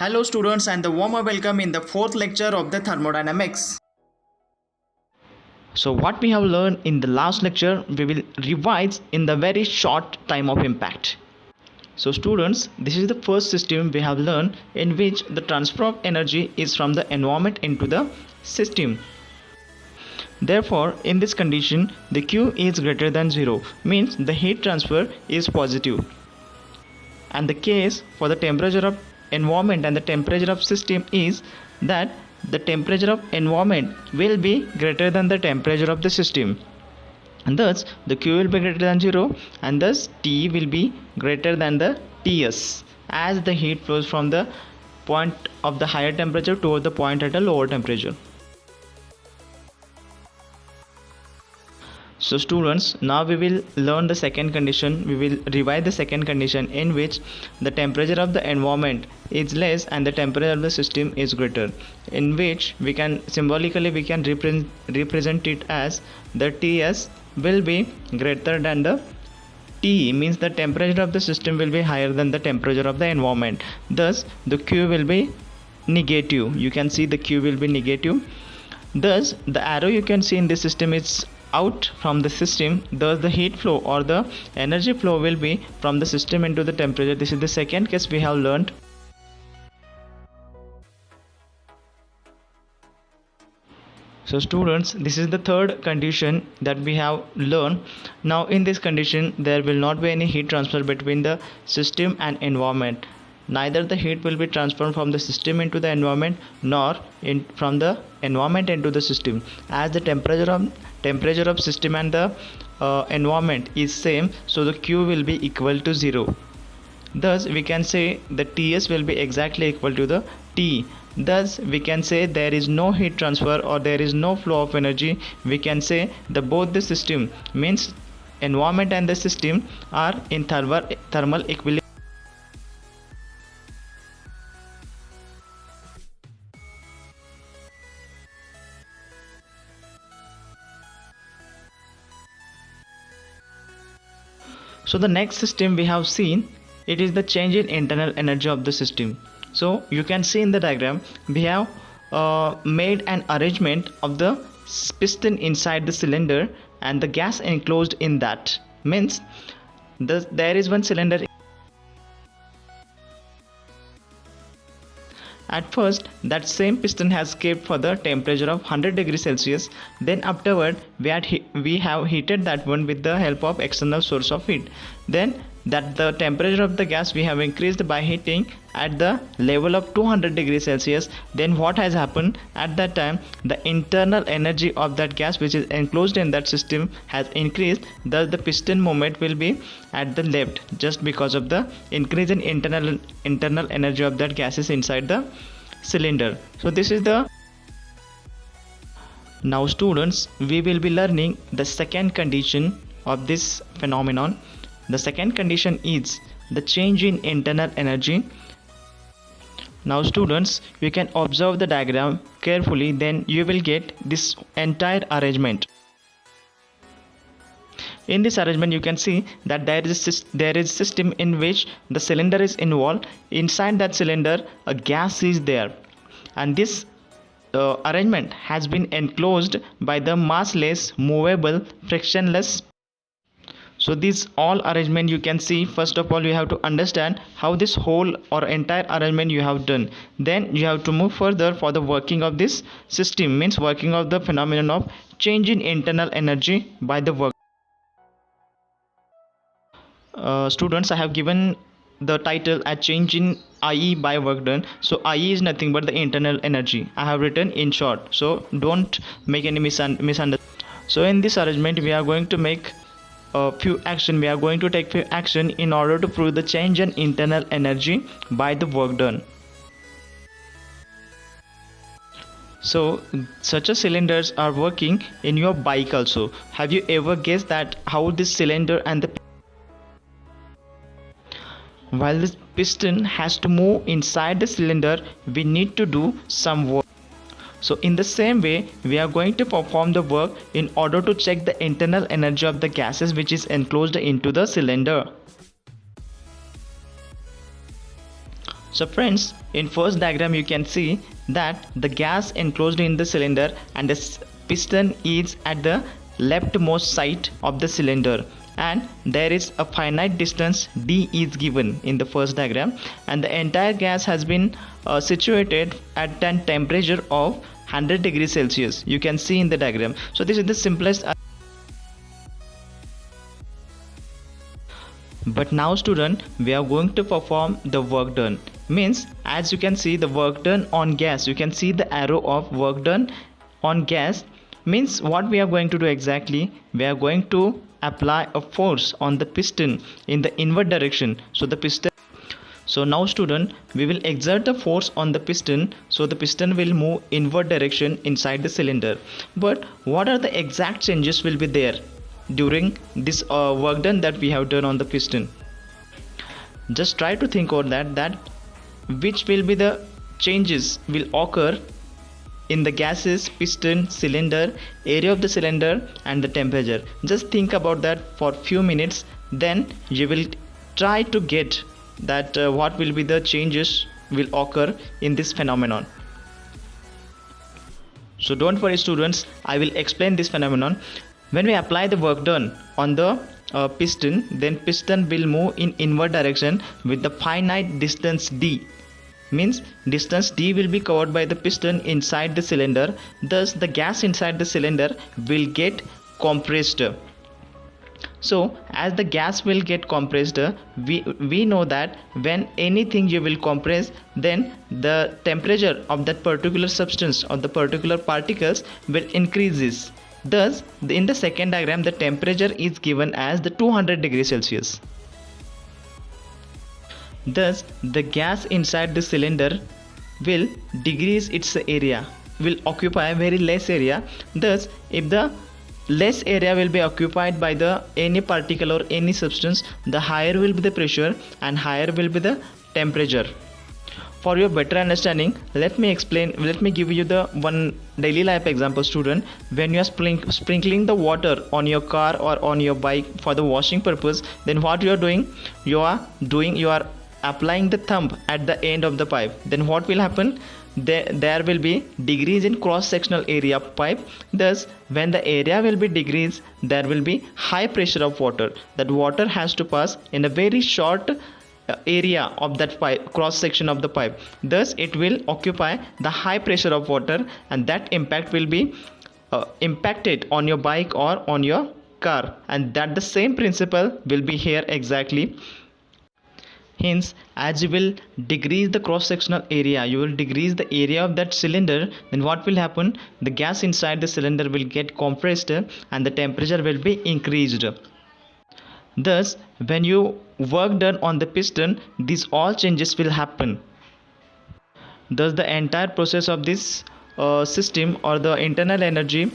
Hello students and the warmer welcome in the fourth lecture of the thermodynamics. So what we have learned in the last lecture we will revise in the very short time of impact. So students, this is the first system we have learned in which the transfer of energy is from the environment into the system. Therefore, in this condition the Q is greater than 0, means the heat transfer is positive. And the case for the temperature of environment and the temperature of system is that the temperature of environment will be greater than the temperature of the system, and thus the Q will be greater than 0 and thus T will be greater than the Ts, as the heat flows from the point of the higher temperature toward the point at a lower temperature. So students, now we will learn the second condition. We will revise the second condition in which the temperature of the environment is less and the temperature of the system is greater, in which we can symbolically represent it as the Ts will be greater than the T, means the temperature of the system will be higher than the temperature of the environment. Thus the Q will be negative. You can see the Q will be negative. Thus the arrow you can see in this system is out from the system. Thus the heat flow or the energy flow will be from the system into the temperature. This is the second case we have learned. So students, this is the third condition that we have learned. Now in this condition there will not be any heat transfer between the system and environment. Neither the heat will be transferred from the system into the environment nor from the environment into the system, as the temperature of system and the environment is same, so the Q will be equal to 0. Thus we can say the Ts will be exactly equal to the T. Thus we can say there is no heat transfer or there is no flow of energy. We can say the both the system, means environment and the system, are in thermal equilibrium. So the next system we have seen, it is the change in internal energy of the system. So you can see in the diagram we have made an arrangement of the piston inside the cylinder and the gas enclosed in that, means there is one cylinder. At first that same piston has kept for the temperature of 100 degrees Celsius. Then afterward we have heated that one with the help of external source of heat. Then that the temperature of the gas we have increased by heating at the level of 200 degrees Celsius. Then what has happened at that time, the internal energy of that gas which is enclosed in that system has increased. Thus the piston movement will be at the left, just because of the increase in internal energy of that gases inside the cylinder. So this is the. Now students, we will be learning the second condition of this phenomenon. The second condition is the change in internal energy. Now students, you can observe the diagram carefully, then you will get this entire arrangement. In this arrangement you can see that there is a system in which the cylinder is involved. Inside that cylinder a gas is there, and this arrangement has been enclosed by the massless, movable, frictionless. So this all arrangement you can see, first of all you have to understand how this whole or entire arrangement you have done. Then you have to move further for the working of this system, means working of the phenomenon of change in internal energy by the work. Students, I have given the title as change in IE by work done. So IE is nothing but the internal energy. I have written in short, so don't make any misunderstanding. So in this arrangement we are going to make we are going to take few action in order to prove the change in internal energy by the work done. So such a cylinders are working in your bike also. Have you ever guessed that how this cylinder and the while this piston has to move inside the cylinder, we need to do some work. So in the same way we are going to perform the work in order to check the internal energy of the gases which is enclosed into the cylinder. So friends, in first diagram you can see that the gas enclosed in the cylinder and the piston is at the leftmost side of the cylinder, and there is a finite distance d is given in the first diagram, and the entire gas has been situated at a temperature of 100 degrees Celsius. You can see in the diagram. So this is the simplest. But now student, we are going to perform the work done. Means as you can see the work done on gas, you can see the arrow of work done on gas. Means what we are going to do exactly, we are going to apply a force on the piston in the inward direction. So now student, we will exert the force on the piston, so the piston will move inward direction inside the cylinder. But what are the exact changes will be there during this work done that we have done on the piston? Just try to think on that which will be the changes will occur in the gases, piston, cylinder, area of the cylinder and the temperature. Just think about that for few minutes, then you will try to get that what will be the changes will occur in this phenomenon. So don't worry students, I will explain this phenomenon. When we apply the work done on the piston, then piston will move in inward direction with the finite distance d. Means distance d will be covered by the piston inside the cylinder. Thus the gas inside the cylinder will get compressed. So as the gas will get compressed, we know that when anything you will compress, then the temperature of that particular substance or the particular particles will increases. Thus in the second diagram the temperature is given as the 200 degrees Celsius. Thus the gas inside the cylinder will decrease its area, will occupy very less area. Thus if the less area will be occupied by the any particle or any substance, the higher will be the pressure and higher will be the temperature. For your better understanding, let me give you the one daily life example student. When you are sprinkling the water on your car or on your bike for the washing purpose, then what you are doing, you are applying the thumb at the end of the pipe. Then what will happen, there will be decrease in cross sectional area of pipe. Thus when the area will be decreased, there will be high pressure of water. That water has to pass in a very short area of that pipe, cross section of the pipe. Thus it will occupy the high pressure of water, and that impact will be impacted on your bike or on your car, and that the same principle will be here exactly. Hence as you will decrease the cross sectional area, you will decrease the area of that cylinder, then what will happen, the gas inside the cylinder will get compressed and the temperature will be increased. Thus when you work done on the piston, these all changes will happen. Thus the entire process of this system or the internal energy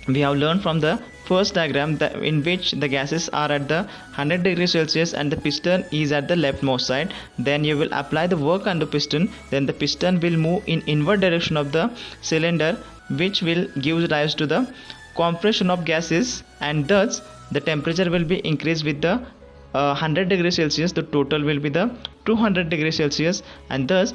we have learned from the first diagram, in which the gases are at the 100 degrees Celsius and the piston is at the leftmost side. Then you will apply the work on the piston, then the piston will move in inward direction of the cylinder, which will give rise to the compression of gases, and thus the temperature will be increased with the 100 degrees Celsius. The total will be the 200 degrees Celsius, and thus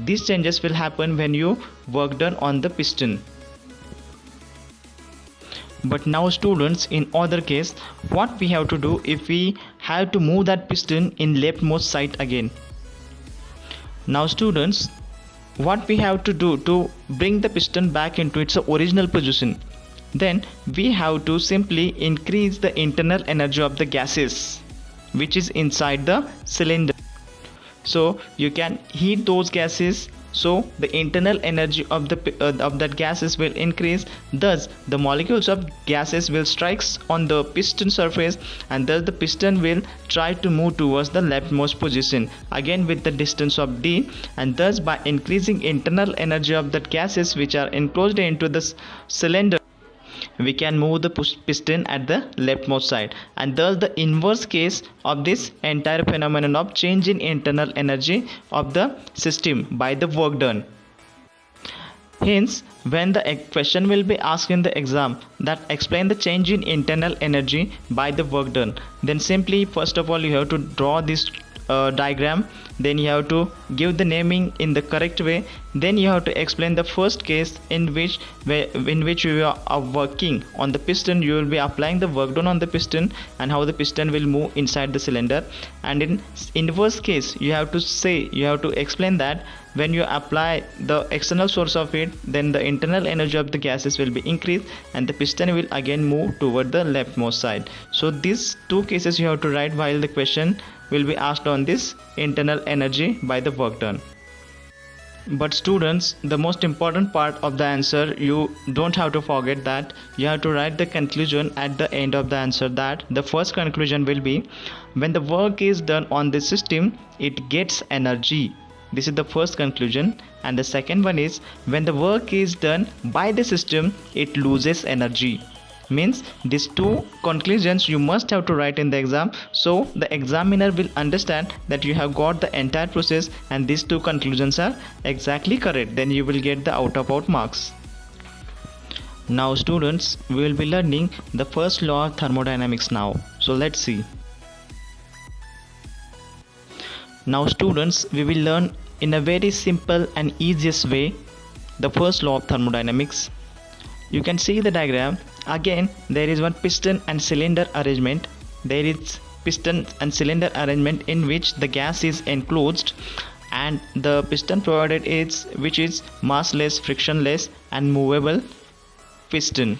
these changes will happen when you work done on the piston. But now students, in other case, what we have to do if we have to move that piston in leftmost side again? Now students, what we have to do to bring the piston back into its original position, then we have to simply increase the internal energy of the gases which is inside the cylinder. So you can heat those gases, so the internal energy of that gases will increase. Thus the molecules of gases will strike on the piston surface, and thus the piston will try to move towards the leftmost position again with the distance of d, and thus by increasing internal energy of the gases which are enclosed into the cylinder, we can move the piston at the leftmost side, and thus the inverse case of this entire phenomenon of change in internal energy of the system by the work done. Hence when the question will be asked in the exam that explain the change in internal energy by the work done, then simply first of all you have to draw this diagram, then you have to give the naming in the correct way, then you have to explain the first case in which you are working on the piston. You will be applying the work done on the piston and how the piston will move inside the cylinder. And in inverse case, you have to explain that when you apply the external source of heat, then the internal energy of the gases will be increased and the piston will again move toward the leftmost side. So these two cases you have to write while the question will be asked on this internal energy by the work done. But students, the most important part of the answer, you don't have to forget that you have to write the conclusion at the end of the answer. That the first conclusion will be, when the work is done on the system, it gets energy. This is the first conclusion. And the second one is, when the work is done by the system, it loses energy. Means these two conclusions you must have to write in the exam, so the examiner will understand that you have got the entire process and these two conclusions are exactly correct. Then you will get the out of out marks. Now students, we will be learning the first law of thermodynamics now. So let's see. Now students, we will learn in a very simple and easiest way the first law of thermodynamics. You can see the diagram. Again, there is one piston and cylinder arrangement. There is piston and cylinder arrangement in which the gas is enclosed and the piston provided is which is massless, frictionless and movable piston.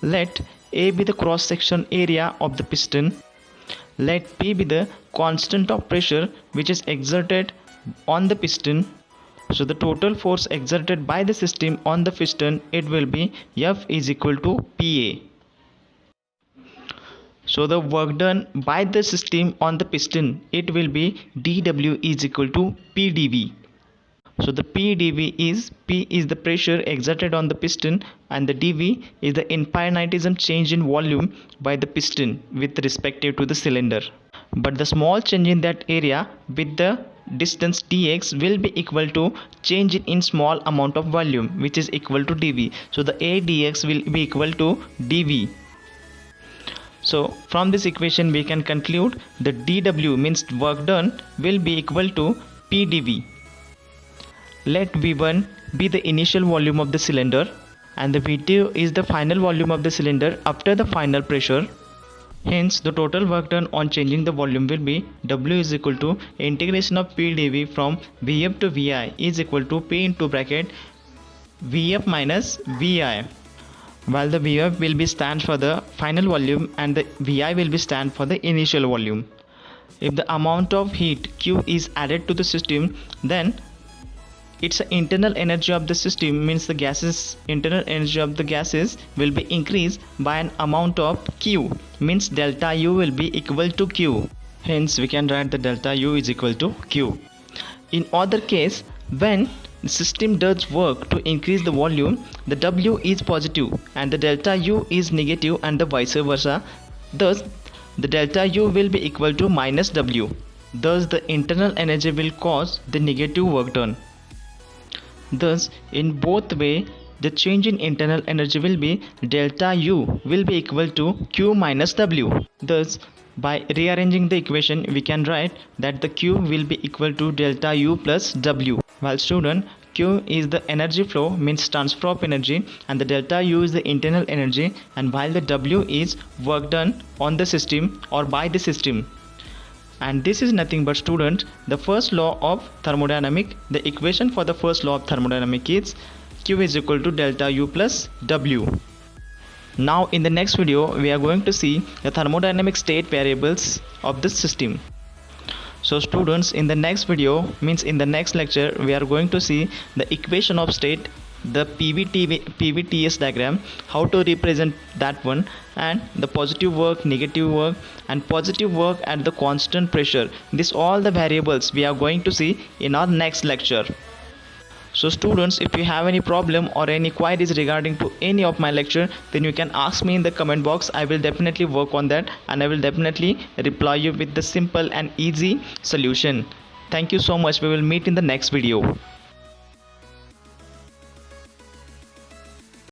Let A be the cross section area of the piston. Let P be the constant of pressure which is exerted on the piston. So the total force exerted by the system on the piston, it will be F is equal to PA. So the work done by the system on the piston, it will be dW is equal to PdV. So the PdV is, P is the pressure exerted on the piston and the dV is the infinitism change in volume by the piston with respective to the cylinder. But the small change in that area with the distance dx will be equal to change in small amount of volume which is equal to dV. So the A dx will be equal to dV. So from this equation we can conclude the dW means work done will be equal to PdV. Let V1 be the initial volume of the cylinder and the V2 is the final volume of the cylinder after the final pressure. Hence the total work done on changing the volume will be W is equal to integration of P dV from Vf to Vi is equal to P into bracket Vf minus Vi, while the Vf will be stand for the final volume and the Vi will be stand for the initial volume. If the amount of heat Q is added to the system, then its internal energy of the system means the gases internal energy of the gases will be increased by an amount of Q, means delta U will be equal to Q. Hence we can write the delta U is equal to Q. In other case, when the system does work to increase the volume, the W is positive and the delta U is negative and the vice versa. Thus the delta U will be equal to minus W. Thus the internal energy will cause the negative work done. Thus in both way the change in internal energy will be delta U will be equal to Q minus W. Thus by rearranging the equation we can write that the Q will be equal to delta U plus W. While student, Q is the energy flow means transfer of energy and the delta U is the internal energy, and while the W is work done on the system or by the system. And this is nothing but students the first law of thermodynamic. The equation for the first law of thermodynamic is Q is equal to delta U plus W. Now in the next video we are going to see the thermodynamic state variables of the system. So students, in the next video means in the next lecture we are going to see the equation of state, the PVTS diagram, how to represent that one, and the positive work, negative work and positive work at the constant pressure. This all the variables we are going to see in our next lecture. So students, if you have any problem or any queries regarding to any of my lecture, then you can ask me in the comment box. I will definitely work on that and I will definitely reply you with the simple and easy solution. Thank you so much. We will meet in the next video.